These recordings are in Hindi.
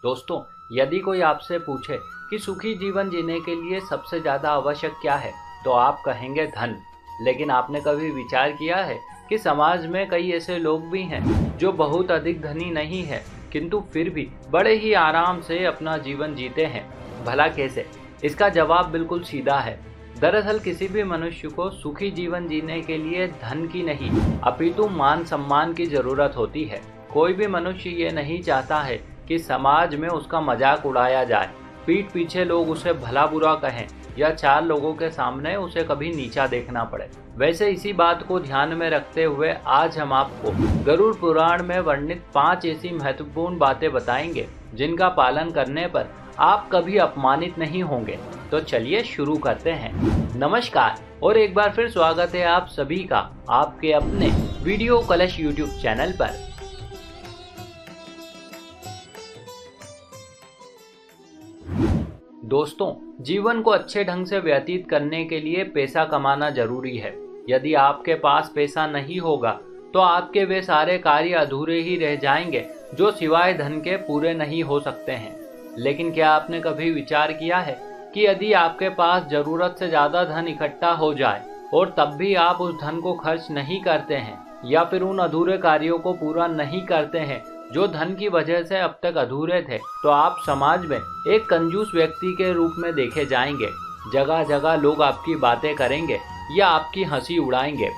दोस्तों, यदि कोई आपसे पूछे कि सुखी जीवन जीने के लिए सबसे ज़्यादा आवश्यक क्या है, तो आप कहेंगे धन। लेकिन आपने कभी विचार किया है कि समाज में कई ऐसे लोग भी हैं जो बहुत अधिक धनी नहीं है, किंतु फिर भी बड़े ही आराम से अपना जीवन जीते हैं। भला कैसे? इसका जवाब बिल्कुल सीधा है। दरअसल किसी भी मनुष्य को सुखी जीवन जीने के लिए धन की नहीं, अपितु मान सम्मान की जरूरत होती है। कोई भी मनुष्य ये नहीं चाहता है कि समाज में उसका मजाक उड़ाया जाए, पीठ पीछे लोग उसे भला बुरा कहें या चार लोगों के सामने उसे कभी नीचा देखना पड़े। वैसे इसी बात को ध्यान में रखते हुए आज हम आपको गरुड़ पुराण में वर्णित 5 ऐसी महत्वपूर्ण बातें बताएंगे जिनका पालन करने पर आप कभी अपमानित नहीं होंगे। तो चलिए शुरू करते हैं। नमस्कार और एक बार फिर स्वागत है आप सभी का आपके अपने वीडियो कलश यूट्यूब चैनल पर। दोस्तों, जीवन को अच्छे ढंग से व्यतीत करने के लिए पैसा कमाना जरूरी है। यदि आपके पास पैसा नहीं होगा तो आपके वे सारे कार्य अधूरे ही रह जाएंगे जो सिवाय धन के पूरे नहीं हो सकते हैं। लेकिन क्या आपने कभी विचार किया है कि यदि आपके पास जरूरत से ज्यादा धन इकट्ठा हो जाए और तब भी आप उस धन को खर्च नहीं करते हैं या फिर उन अधूरे कार्यों को पूरा नहीं करते हैं जो धन की वजह से अब तक अधूरे थे, तो आप समाज में एक कंजूस व्यक्ति के रूप में देखे जाएंगे। जगह जगह लोग आपकी बातें करेंगे या आपकी हंसी उड़ाएंगे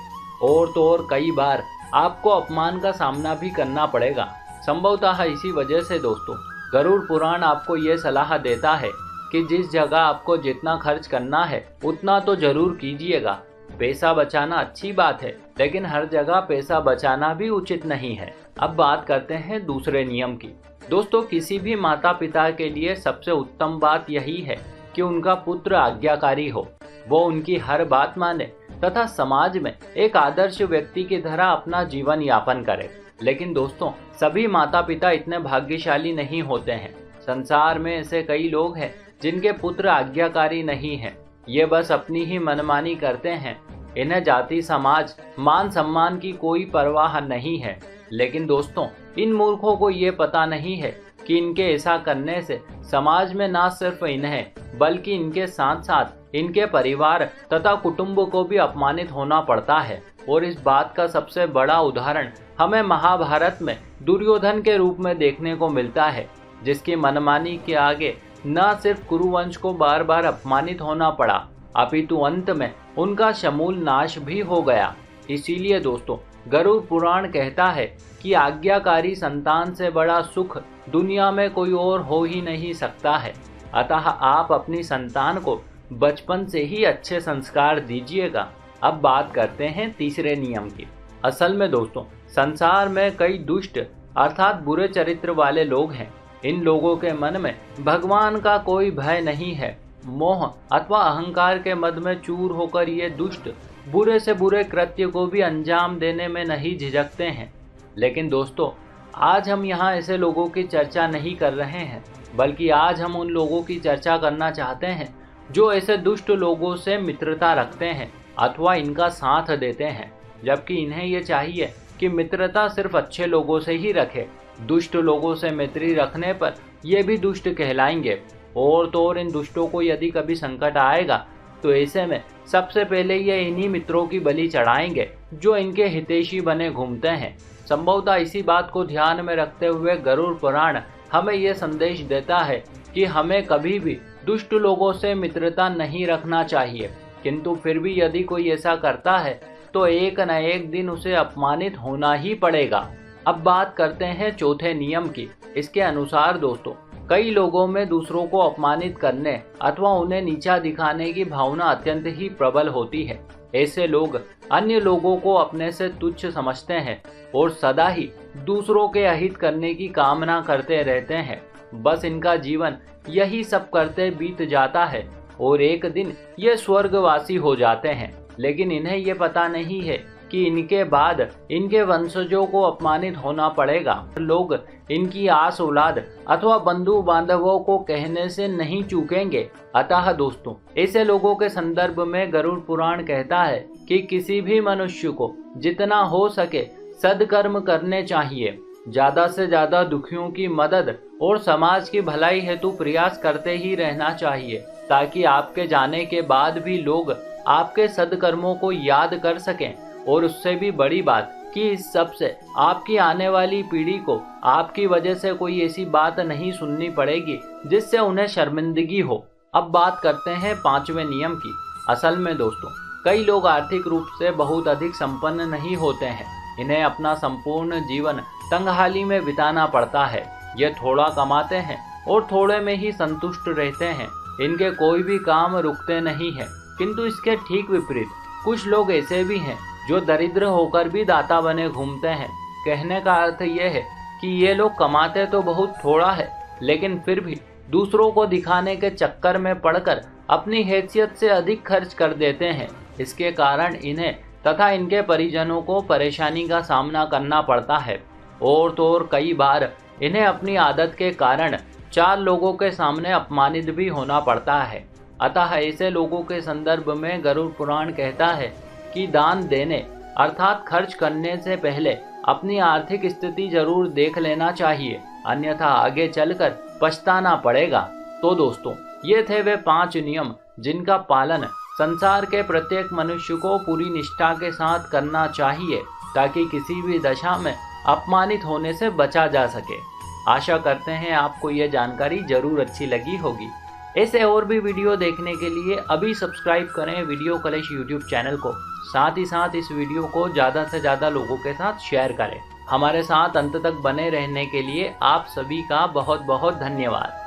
और तो और कई बार आपको अपमान का सामना भी करना पड़ेगा। संभवतः इसी वजह से दोस्तों, गरुड़ पुराण आपको ये सलाह देता है कि जिस जगह आपको जितना खर्च करना है उतना तो जरूर कीजिएगा। पैसा बचाना अच्छी बात है, लेकिन हर जगह पैसा बचाना भी उचित नहीं है। अब बात करते हैं दूसरे नियम की। दोस्तों, किसी भी माता पिता के लिए सबसे उत्तम बात यही है कि उनका पुत्र आज्ञाकारी हो, वो उनकी हर बात माने तथा समाज में एक आदर्श व्यक्ति की तरह अपना जीवन यापन करे। लेकिन दोस्तों, सभी माता पिता इतने भाग्यशाली नहीं होते हैं। संसार में ऐसे कई लोग हैं जिनके पुत्र आज्ञाकारी नहीं हैं। ये बस अपनी ही मनमानी करते हैं। इन्हें जाति समाज मान सम्मान की कोई परवाह नहीं है। लेकिन दोस्तों, इन मूर्खों को ये पता नहीं है कि इनके ऐसा करने से समाज में ना सिर्फ इन्हें बल्कि इनके साथ साथ इनके परिवार तथा कुटुंब को भी अपमानित होना पड़ता है। और इस बात का सबसे बड़ा उदाहरण हमें महाभारत में दुर्योधन के रूप में देखने को मिलता है, जिसकी मनमानी के आगे न सिर्फ कुरुवंश को बार बार अपमानित होना पड़ा, अपितु अंत में उनका समूल नाश भी हो गया। इसीलिए दोस्तों, गरुड़ पुराण कहता है कि आज्ञाकारी संतान से बड़ा सुख दुनिया में कोई और हो ही नहीं सकता है। अतः आप अपनी संतान को बचपन से ही अच्छे संस्कार दीजिएगा। अब बात करते हैं तीसरे नियम की। असल में दोस्तों, संसार में कई दुष्ट अर्थात बुरे चरित्र वाले लोग हैं। इन लोगों के मन में भगवान का कोई भय नहीं है। मोह अथवा अहंकार के मद में चूर होकर ये दुष्ट बुरे से बुरे कृत्य को भी अंजाम देने में नहीं झिझकते हैं। लेकिन दोस्तों, आज हम यहाँ ऐसे लोगों की चर्चा नहीं कर रहे हैं, बल्कि आज हम उन लोगों की चर्चा करना चाहते हैं जो ऐसे दुष्ट लोगों से मित्रता रखते हैं अथवा इनका साथ देते हैं, जबकि इन्हें ये चाहिए कि मित्रता सिर्फ अच्छे लोगों से ही रखे। दुष्ट लोगों से मैत्री रखने पर ये भी दुष्ट कहलाएंगे। और तो और इन दुष्टों को यदि कभी संकट आएगा तो ऐसे में सबसे पहले ये इन्हीं मित्रों की बलि चढ़ाएंगे जो इनके हितैषी बने घूमते हैं। संभवतः इसी बात को ध्यान में रखते हुए गरुड़ पुराण हमें यह संदेश देता है कि हमें कभी भी दुष्ट लोगों से मित्रता नहीं रखना चाहिए, किंतु फिर भी यदि कोई ऐसा करता है तो एक न एक दिन उसे अपमानित होना ही पड़ेगा। अब बात करते हैं चौथे नियम की। इसके अनुसार दोस्तों, कई लोगों में दूसरों को अपमानित करने अथवा उन्हें नीचा दिखाने की भावना अत्यंत ही प्रबल होती है। ऐसे लोग अन्य लोगों को अपने से तुच्छ समझते हैं और सदा ही दूसरों के अहित करने की कामना करते रहते हैं। बस इनका जीवन यही सब करते बीत जाता है और एक दिन ये स्वर्गवासी हो जाते हैं। लेकिन इन्हें ये पता नहीं है कि इनके बाद इनके वंशजों को अपमानित होना पड़ेगा। लोग इनकी आस औलाद अथवा बंधु बांधवों को कहने से नहीं चूकेंगे। अतः दोस्तों, ऐसे लोगों के संदर्भ में गरुड़ पुराण कहता है कि किसी भी मनुष्य को जितना हो सके सद्कर्म करने चाहिए ज्यादा से ज्यादा दुखियों की मदद और समाज की भलाई हेतु प्रयास करते ही रहना चाहिए, ताकि आपके जाने के बाद भी लोग आपके सद्कर्मों को याद कर सकें। और उससे भी बड़ी बात कि इस सब से आपकी आने वाली पीढ़ी को आपकी वजह से कोई ऐसी बात नहीं सुननी पड़ेगी जिससे उन्हें शर्मिंदगी हो। अब बात करते हैं 5वें नियम की। असल में दोस्तों, कई लोग आर्थिक रूप से बहुत अधिक संपन्न नहीं होते हैं। इन्हें अपना संपूर्ण जीवन तंगहाली में बिताना पड़ता है। ये थोड़ा कमाते हैं और थोड़े में ही संतुष्ट रहते हैं। इनके कोई भी काम रुकते नहीं है। किंतु इसके ठीक विपरीत कुछ लोग ऐसे भी हैं जो दरिद्र होकर भी दाता बने घूमते हैं। कहने का अर्थ यह है कि ये लोग कमाते तो बहुत थोड़ा है, लेकिन फिर भी दूसरों को दिखाने के चक्कर में पड़कर अपनी हैसियत से अधिक खर्च कर देते हैं। इसके कारण इन्हें तथा इनके परिजनों को परेशानी का सामना करना पड़ता है। और तो और कई बार इन्हें अपनी आदत के कारण 4 लोगों के सामने अपमानित भी होना पड़ता है। अतः ऐसे लोगों के संदर्भ में गरुड़ पुराण कहता है कि दान देने अर्थात खर्च करने से पहले अपनी आर्थिक स्थिति जरूर देख लेना चाहिए, अन्यथा आगे चलकर पछताना पड़ेगा। तो दोस्तों, ये थे वे 5 नियम जिनका पालन संसार के प्रत्येक मनुष्य को पूरी निष्ठा के साथ करना चाहिए, ताकि किसी भी दशा में अपमानित होने से बचा जा सके। आशा करते हैं आपको ये जानकारी जरूर अच्छी लगी होगी। ऐसे और भी वीडियो देखने के लिए अभी सब्सक्राइब करें वीडियो कलेश यूट्यूब चैनल को। साथ ही साथ इस वीडियो को ज़्यादा से ज़्यादा लोगों के साथ शेयर करें। हमारे साथ अंत तक बने रहने के लिए आप सभी का बहुत बहुत धन्यवाद।